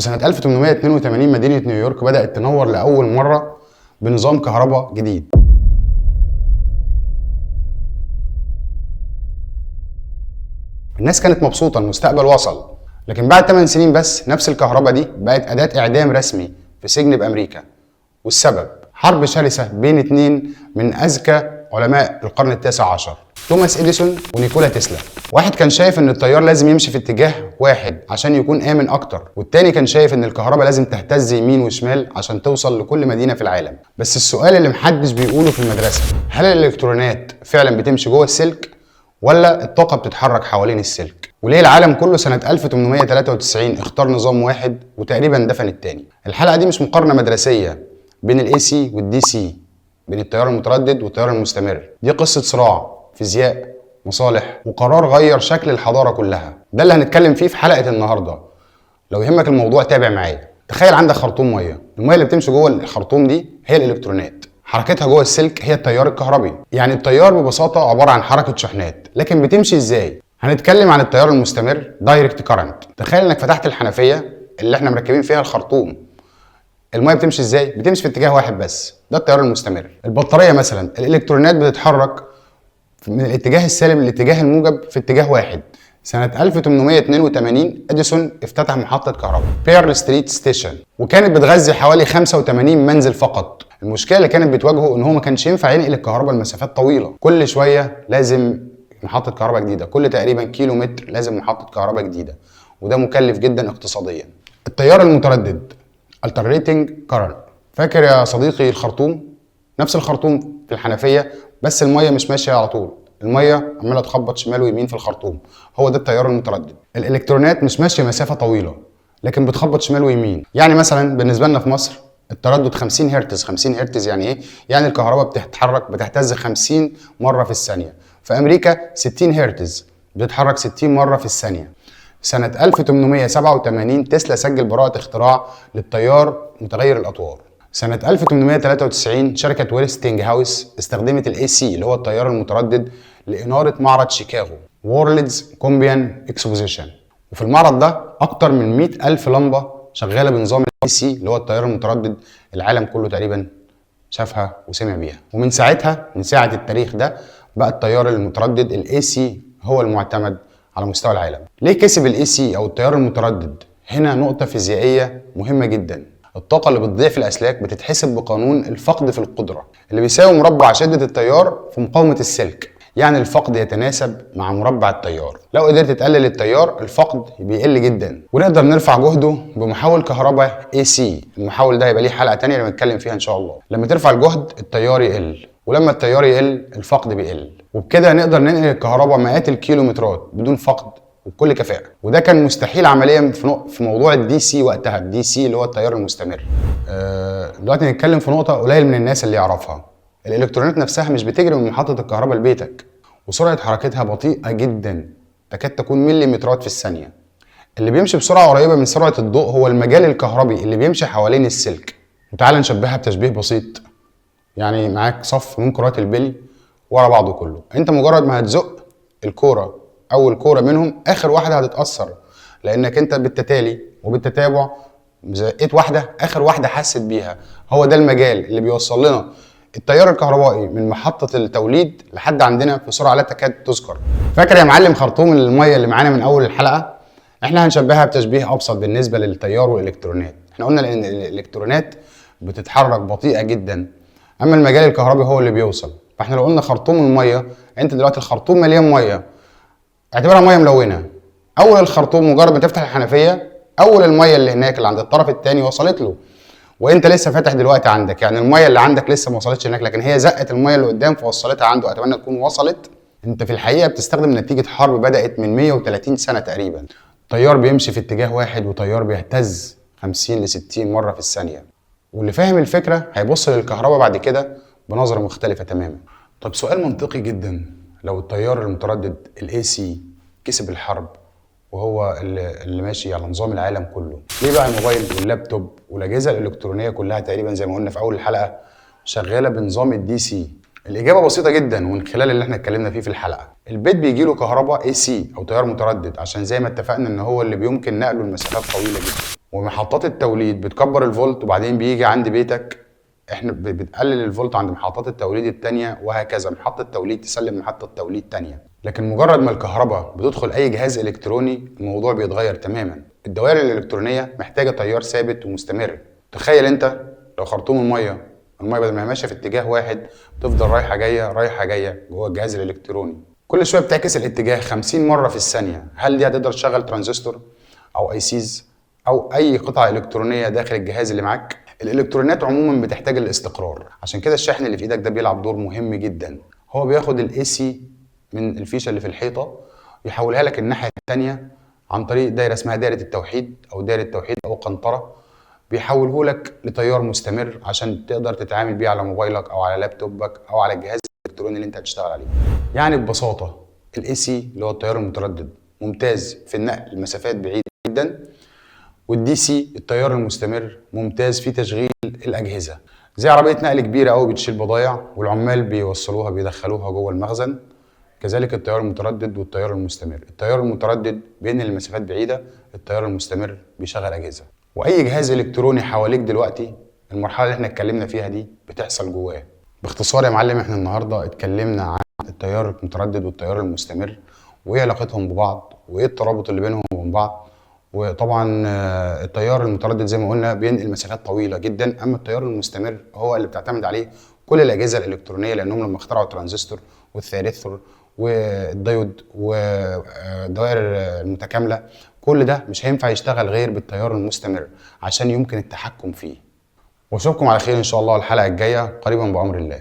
وسنة 1882 مدينة نيويورك بدأت تنور لأول مرة بنظام كهرباء جديد. الناس كانت مبسوطة، المستقبل وصل. لكن بعد 8 سنين بس نفس الكهرباء دي بقت أداة إعدام رسمي في سجن بأمريكا. والسبب حرب شرسة بين 2 من أذكى علماء القرن التاسع عشر، توماس إديسون ونيكولا تسلا. واحد كان شايف ان التيار لازم يمشي في اتجاه واحد عشان يكون آمن اكتر، والتاني كان شايف ان الكهرباء لازم تهتز يمين وشمال عشان توصل لكل مدينة في العالم. بس السؤال اللي محدش بيقوله في المدرسة، هل الالكترونات فعلا بتمشي جوه السلك ولا الطاقة بتتحرك حوالين السلك؟ وليه العالم كله سنة 1893 اختار نظام واحد وتقريبا دفن التاني؟ الحلقة دي مش مقارنة مدرسية بين الاي سي والدي سي، بين التيار المتردد والتيار المستمر. دي قصة صراع، فيزياء، مصالح، وقرار غير شكل الحضارة كلها. ده اللي هنتكلم فيه في حلقة النهاردة. لو يهمك الموضوع تابع معايا. تخيل عندك خرطوم مية، المية اللي بتمشي جوه الخرطوم دي هي الالكترونات، حركتها جوه السلك هي التيار الكهربي. يعني التيار ببساطة عبارة عن حركة شحنات، لكن بتمشي ازاي؟ هنتكلم عن التيار المستمر، دايركت كارنت. تخيل انك فتحت الحنفية اللي احنا مركبين فيها الخرطوم، الميه بتمشي ازاي؟ بتمشي في اتجاه واحد بس، ده التيار المستمر. البطاريه مثلا، الالكترونات بتتحرك من الاتجاه السالب للاتجاه الموجب في اتجاه واحد. سنه 1882 اديسون افتتح محطه كهرباء بيرل ستريت ستيشن، وكانت بتغذي حوالي 85 منزل فقط. المشكله اللي كانت بتواجهه ان هو ما كانش ينفع ينقل الكهرباء لمسافات طويله، كل شويه لازم محطه كهرباء جديده، كل تقريبا كيلو متر لازم محطه كهرباء جديده، وده مكلف جدا اقتصاديا. التيار المتردد alternating current. فاكر يا صديقي الخرطوم؟ نفس الخرطوم في الحنفيه، بس الميه مش ماشيه على طول، الميه عماله تخبط شمال ويمين في الخرطوم، هو ده التيار المتردد. الالكترونات مش ماشيه مسافه طويله لكن بتخبط شمال ويمين. يعني مثلا بالنسبه لنا في مصر التردد 50 هرتز. 50 هرتز يعني ايه؟ يعني الكهرباء بتهتز 50 مره في الثانيه. في امريكا 60 هرتز، بتتحرك 60 مره في الثانيه. سنة 1887 تسلا سجل براءة اختراع للتيار متغير الأطوار. سنة 1893 شركة ويستنج هاوس استخدمت الاي سي اللي هو التيار المتردد لإنارة معرض شيكاغو وورلدز كومبيان اكسبوزيشن. وفي المعرض ده أكتر من 100,000 لمبة شغالة بنظام الاي سي اللي هو التيار المتردد، العالم كله تقريبا شافها وسمع بيها. ومن ساعتها، من ساعة التاريخ ده، بقى التيار المتردد الاي سي هو المعتمد على مستوى العالم. ليه كسب الاي سي او التيار المتردد؟ هنا نقطة فيزيائية مهمة جدا. الطاقة اللي بتضيع في الأسلاك بتتحسب بقانون الفقد في القدرة، اللي بيساوي مربع شدة التيار في مقاومة السلك. يعني الفقد يتناسب مع مربع التيار. لو قدرت تقلل التيار الفقد بيقل جدا، ونقدر نرفع جهده بمحول كهرباء اي سي. المحول ده هيبقى ليه حلقة تانية اللي بنتكلم فيها ان شاء الله. لما ترفع الجهد التيار يقل، ولما التيار يقل الفقد بيقل، وبكده نقدر ننقل الكهرباء مئات الكيلومترات بدون فقد وبكل كفاءة. وده كان مستحيل عمليا في موضوع الدي سي وقتها، الدي سي اللي هو التيار المستمر. دلوقتي نتكلم في نقطة قليل من الناس اللي يعرفها. الالكترونات نفسها مش بتجري من محطة الكهرباء لبيتك، وسرعة حركتها بطيئة جدا، تكاد تكون مليمترات في الثانية. اللي بيمشي بسرعة قريبة من سرعة الضوء هو المجال الكهربي اللي بيمشي حوالين السلك. وتعال نشبهها بتشبيه بسيط. يعني معاك صف من كرات البلي ورا بعضه كله، انت مجرد ما هتزق الكوره، اول كوره منهم اخر واحده هتتاثر، لانك انت بالتتالي وبالتتابع زقيت واحده، اخر واحده حست بيها. هو ده المجال اللي بيوصل لنا التيار الكهربائي من محطه التوليد لحد عندنا في سرعه لا تكاد تذكر. فاكر يا معلم خرطوم الميه اللي معانا من اول الحلقه؟ احنا هنشبهها بتشبيه ابسط بالنسبه للتيار والالكترونات. احنا قلنا ان الالكترونات بتتحرك بطيئه جدا، اما المجال الكهربي هو اللي بيوصل. فاحنا لو قلنا خرطوم الميه، انت دلوقتي الخرطوم مليان ميه، اعتبرها ميه ملونه. اول الخرطوم مجرد ما تفتح الحنفيه، اول الميه اللي هناك اللي عند الطرف الثاني وصلت له، وانت لسه فاتح دلوقتي عندك، يعني الميه اللي عندك لسه ما وصلتش هناك، لكن هي زقت الميه اللي قدام فوصلتها عنده. اتمنى تكون وصلت. انت في الحقيقه بتستخدم نتيجه حرب بدات من 130 سنه تقريبا. تيار بيمشي في اتجاه واحد وتيار بيهتز 50 ل 60 مره في الثانيه. واللي فاهم الفكره هيبص للكهرباء بعد كده بنظره مختلفه تماما. طب سؤال منطقي جدا، لو التيار المتردد الاي سي كسب الحرب وهو اللي ماشي على نظام العالم كله، ليه بقى الموبايل واللابتوب والاجهزه الالكترونيه كلها تقريبا زي ما قلنا في اول الحلقه شغاله بنظام الدي سي؟ الاجابه بسيطه جدا، ومن خلال اللي احنا اتكلمنا فيه في الحلقه. البيت بيجي له كهرباء اي سي او تيار متردد، عشان زي ما اتفقنا ان هو اللي بيمكن نقله لمسافات طويله جدا. ومحطات التوليد بتكبر الفولت وبعدين بيجي عند بيتك، احنا بتقلل الفولت عند محطات التوليد التانية، وهكذا محطة توليد تسلم محطة توليد تانية. لكن مجرد ما الكهرباء بتدخل اي جهاز الكتروني الموضوع بيتغير تماما. الدوائر الالكترونية محتاجة تيار ثابت ومستمر. تخيل انت لو خرطوم المية بدل ما هي ماشية في اتجاه واحد بتفضل رايحة جاية جوه الجهاز الالكتروني، كل شوية بتعكس الاتجاه 50 مرة في الثانية. هل دي هتقدر تشغل ترانزستور او اي سيز او اي قطعة الكترونية داخل الجهاز اللي معاك؟ الالكترونيات عموما بتحتاج الاستقرار، عشان كده الشاحن اللي في ايدك ده بيلعب دور مهم جدا. هو بياخد الاي سي من الفيشه اللي في الحيطه يحولها لك الناحيه الثانيه عن طريق دايره اسمها دايره التوحيد او قنطره، بيحوله لك لتيار مستمر عشان تقدر تتعامل بيه على موبايلك او على لابتوبك او على الجهاز الالكتروني اللي انت هتشتغل عليه. يعني ببساطه الاي سي اللي هو التيار المتردد ممتاز في النقل لمسافات بعيده جدا، والدي سي التيار المستمر ممتاز في تشغيل الاجهزه زي عربيه نقل كبيره قوي بتشيل بضايع والعمال بيدخلوها جوه المخزن. كذلك التيار المتردد والتيار المستمر. التيار المتردد بينقل المسافات بعيده، التيار المستمر بيشغل اجهزه. واي جهاز الكتروني حواليك دلوقتي المرحله اللي احنا اتكلمنا فيها دي بتحصل جواه. باختصار يا معلم، احنا النهارده اتكلمنا عن التيار المتردد والتيار المستمر وايه علاقتهم ببعض وايه الترابط اللي بينهم وبين بعض. وطبعا التيار المتردد زي ما قلنا بينقل مسافات طويله جدا، اما التيار المستمر هو اللي بتعتمد عليه كل الاجهزه الالكترونيه، لانهم لما اخترعوا الترانزستور والثيريثور والديود والدوائر المتكامله كل ده مش هينفع يشتغل غير بالتيار المستمر عشان يمكن التحكم فيه. واشوفكم على خير ان شاء الله الحلقه الجايه قريبا بامر الله.